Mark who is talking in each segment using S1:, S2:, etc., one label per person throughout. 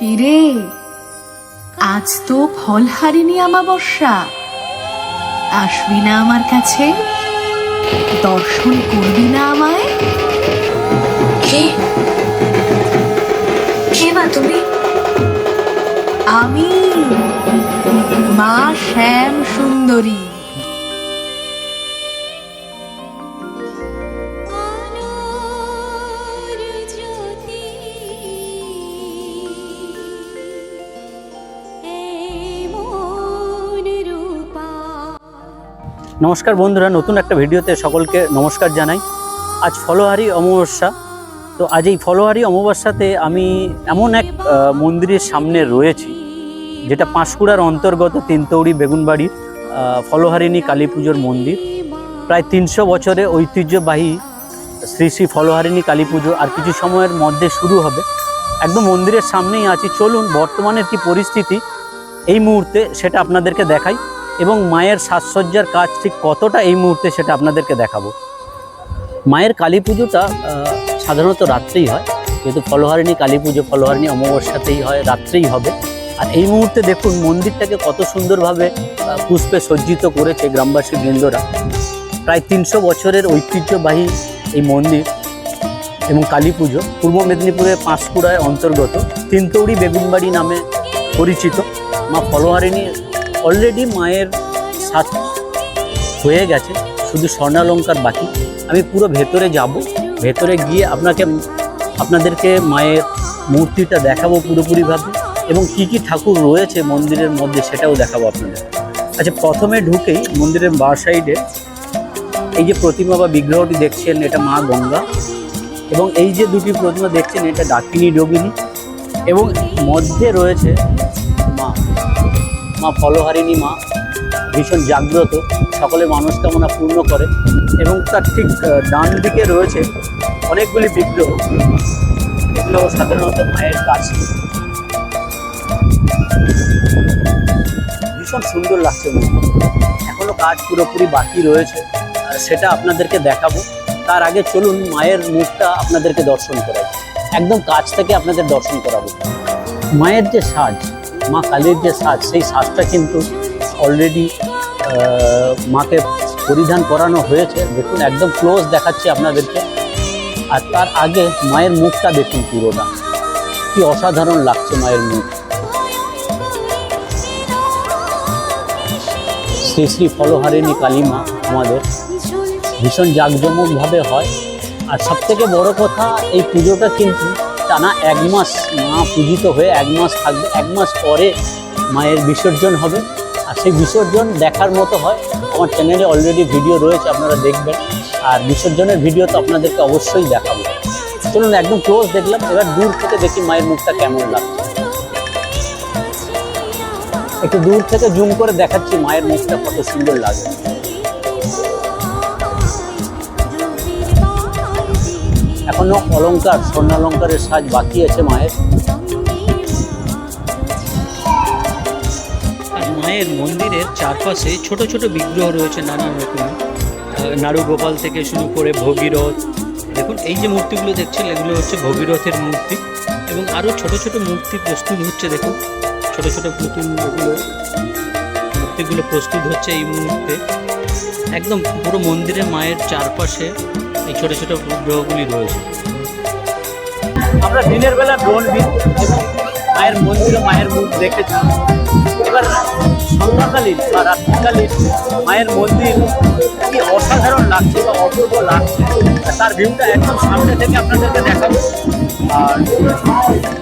S1: কিরে, আজ তো ফলহারিণী অমাবস্যা, আসবি না আমার কাছে? দর্শন করবি না আমায়?
S2: কে কে মা তুমি?
S1: আমি মা শ্যাম সুন্দরী।
S3: নমস্কার বন্ধুরা, নতুন একটা ভিডিওতে সকলকে নমস্কার জানাই। আজ ফলহারি অমাবস্যা। তো আজ এই ফলহারি অমাবস্যাতে আমি এমন এক মন্দিরের সামনে রয়েছি, যেটা পাঁশকুড়ার অন্তর্গত তিনতৌড়ি বেগুনবাড়ির ফলহারিণী কালী পুজোর মন্দির। প্রায় 300 বছরের ঐতিহ্যবাহী শ্রী শ্রী ফলহারিণী কালী পুজো আর কিছু সময়ের মধ্যে শুরু হবে। একদম মন্দিরের সামনেই আছি। চলুন বর্তমানের কি পরিস্থিতি এই মুহূর্তে সেটা আপনাদেরকে দেখাই, এবং মায়ের সাজসজ্জার কাজ ঠিক কতটা এই মুহূর্তে সেটা আপনাদেরকে দেখাবো। মায়ের কালী পুজোটা সাধারণত রাত্রেই হয়, যেহেতু ফলহারিণী কালী পুজো ফলহারিণী অমাবস্যাতেই হয়, রাত্রেই হবে। আর এই মুহূর্তে দেখুন মন্দিরটাকে কত সুন্দরভাবে পুষ্পে সজ্জিত করেছে গ্রামবাসী বৃন্দরা। প্রায় 300 বছরের ঐতিহ্যবাহী এই মন্দির এবং কালী পুজো পূর্ব মেদিনীপুরের পাঁশকুড়ায় অন্তর্গত তিনতৌড়ি বেগুনবাড়ি নামে পরিচিত। মা ফলহারিণী অলরেডি মায়ের সাজ হয়ে গেছে, শুধু স্বর্ণালঙ্কার বাকি। আমি পুরো ভেতরে যাব, ভেতরে গিয়ে আপনাদেরকে মায়ের মূর্তিটা দেখাবো পুরোপুরিভাবে, এবং কি কি ঠাকুর রয়েছে মন্দিরের মধ্যে সেটাও দেখাবো আপনাদের। আচ্ছা, প্রথমে ঢুকেই মন্দিরের বাঁ সাইডে এই যে প্রতিমা বা বিগ্রহটি দেখছেন, এটা মা গঙ্গা, এবং এই যে দুটি প্রতিমা দেখছেন এটা ডাকিনী যোগিনী, এবং মধ্যে রয়েছে মা ফলহারিণী। মা ভীষণ জাগ্রত, সকলে মনস্কামনা পূর্ণ করে। এবং তার ঠিক ডান দিকে রয়েছে অনেকগুলি বিগ্রহ, এগুলো সাধারণত মায়ের কাছে। ভীষণ সুন্দর লাগছে মন্দির। এখনো কাজ পুরোপুরি বাকি রয়েছে, সেটা আপনাদেরকে দেখাবো। তার আগে চলুন মায়ের মুখটা আপনাদেরকে দর্শন করাবো, একদম কাছ থেকে আপনাদের দর্শন করাবো। মায়ের যে সাজ, মা কালীর যে সাজ, সেই সাজটা কিন্তু অলরেডি মাকে পরিধান করানো হয়েছে। দেখুন একদম ক্লোজ দেখাচ্ছি আপনাদেরকে। আর তার আগে মায়ের মুখটা দেখুন, পুরোটা কি অসাধারণ লাগছে মায়ের মুখ। শ্রী শ্রী ফলহারিণী কালী মা আমাদের ভীষণ জাঁকজমকভাবে হয়। আর সবথেকে বড় কথা, এই পুজোটা কিন্তু টানা 1 মাস মা পূজিত হয়ে 1 মাস থাকবে। 1 মাস পরে মায়ের বিসর্জন হবে, আর সেই বিসর্জন দেখার মতো হয়। আমার চ্যানেলে অলরেডি ভিডিও রয়েছে, আপনারা দেখবেন। আর বিসর্জনের ভিডিও তো আপনাদেরকে অবশ্যই দেখাবো। চলুন একদম ক্লোজ দেখলাম, এবার দূর থেকে দেখি মায়ের মুখটা কেমন লাগছে। একটু দূর থেকে জুম করে দেখাচ্ছি মায়ের মুখটা কত সুন্দর লাগে। এখনো অলঙ্কার, স্বর্ণালঙ্কারের সাজ বাকি আছে মায়ের। আর মায়ের মন্দিরের চারপাশে ছোট ছোট বিগ্রহ রয়েছে নানান রকমের, নাড়ু গোপাল থেকে শুরু করে ভগীরথ। দেখুন এই যে মূর্তিগুলো দেখছেন, এগুলো হচ্ছে ভগীরথের মূর্তি, এবং আরও ছোট ছোট মূর্তি প্রস্তুত হচ্ছে। দেখুন ছোট ছোট পুতুল, মূর্তিগুলো প্রস্তুত হচ্ছে এই মুহূর্তে। একদম পুরো মন্দিরে মায়ের চারপাশে এই ছোট ছোট বিগ্রহগুলি রয়েছে। আমরা দিনের বেলা ড্রোন এবং মায়ের মন্দিরে মায়ের মুখ দেখেছি। এবার সন্ধ্যাকালীন বা রাত্রিকালীন মায়ের মন্দির কি অসাধারণ লাগছে বা অপূর্ব লাগছে, তার ভিউটা একদম সামনে থেকে আপনাদেরকে দেখাবো। আর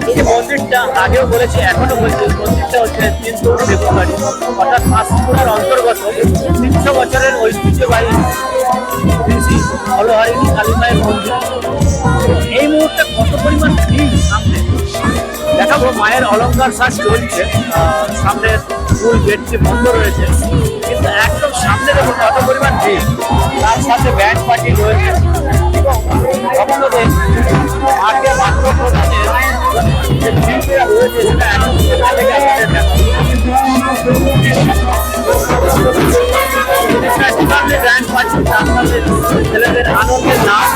S3: এই যে মন্দিরটা আগেও বলেছি, এখনো বলছি, মন্দিরটা হচ্ছে তিনতৌড়ি বেগুনবাড়ি, অর্থাৎ পাঁশকুড়ার অন্তর্গত 300 বছরের ঐতিহ্যবাহী শ্রী শ্রী ফলহারিণী কালী মায়ের মন্দির। এই মুহূর্তে কত পরিমাণ ভিড় সামনে দেখাবো। মায়ের অলঙ্কার সাজ চলছে, সামনের ফুল গেটটি বন্ধ রয়েছে, কিন্তু একদম সামনে দেখুন কত পরিমাণ ভিড়। তার সাথে ব্যান্ড পার্টি রয়েছে, এবং ভক্তদের আগে মাত্র প্রদানের যে ভিড়টা রয়েছে সেটা একদম থেকে আপনাদের দেখাবো। ব্যান্ড পার্টি, আপনাদের ছেলেদের আনন্দের নাচ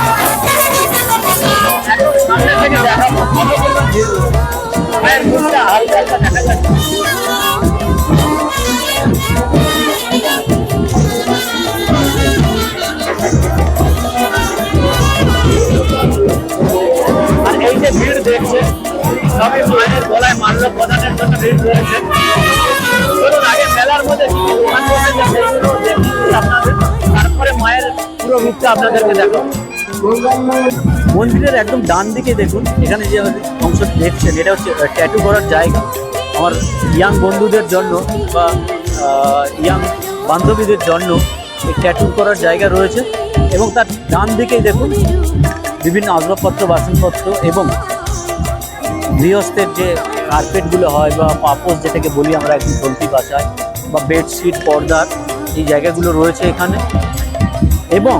S3: একদম সামনে থেকে দেখাবো। মায়ের মুখটা হালকা হালকা দেখা যাচ্ছে। আর এই যে ভিড় দেখছে, সবই মায়ের গলায় মাল্য প্রদানের জন্য ভিড় রয়েছে। ধরুন আগে মেলার মধ্যে কি কি দোকান বসেছে সেগুলো দেখিয়ে আপনাদের, তারপরে মায়ের পুরো রূপটা আপনাদেরকে দেখাবো। মন্দিরের একদম ডান দিকে দেখুন, এখানে যে অংশটি দেখছেন এটা হচ্ছে ট্যাটু করার জায়গা। আমার ইয়াং বন্ধুদের জন্য বা ইয়াং বান্ধবীদের জন্য এই ট্যাটু করার জায়গা রয়েছে। এবং তার ডান দিকেই দেখুন বিভিন্ন আসবাবপত্র, বাসনপত্র এবং গৃহস্থের যে কার্পেটগুলো হয় বা পাপোশ যেটাকে বলি আমরা একদম চলতি ভাষায়, বা বেডশিট, পর্দার এই জায়গাগুলো রয়েছে এখানে। এবং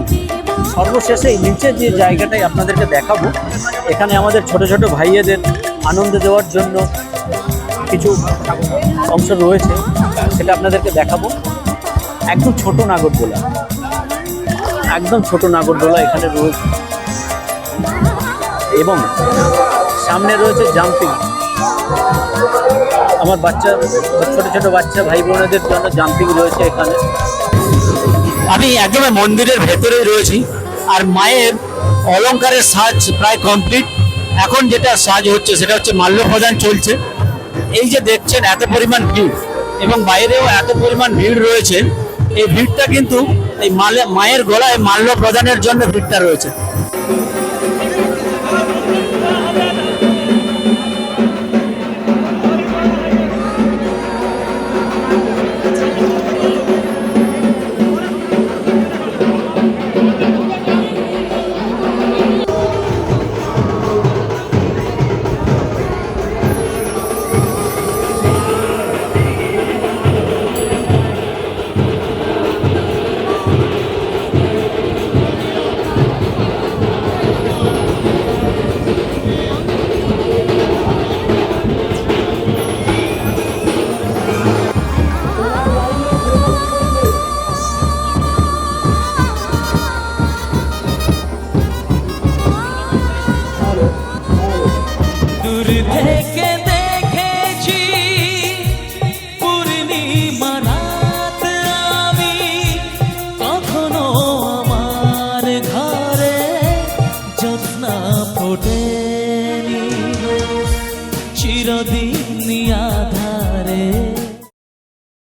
S3: সর্বশেষে এই নিচে যে জায়গাটাই আপনাদেরকে দেখাবো, এখানে আমাদের ছোট ছোট ভাইয়েদের আনন্দ দেওয়ার জন্য কিছু অংশ রয়েছে, সেটা আপনাদেরকে দেখাবো। একদম ছোট নাগরদোলা, একদম ছোট নাগরদোলা এখানে রয়েছে। এবং সামনে রয়েছে জাম্পিং, আমার বাচ্চা, ছোট ছোট বাচ্চা ভাই বোনেদের জন্য জাম্পিং রয়েছে এখানে। আমি একদম মন্দিরের ভেতরেই রয়েছি, আর মায়ের অলংকারের সাজ প্রায় কমপ্লিট। এখন যেটা সাজ হচ্ছে সেটা হচ্ছে মাল্য প্রদান চলছে। এই যে দেখছেন এত পরিমাণ ভিড়, এবং বাইরেও এত পরিমাণ ভিড় রয়েছে। এই ভিড়টা কিন্তু এই মায়ের গলায় মাল্য প্রদানের জন্য ভিড়টা রয়েছে।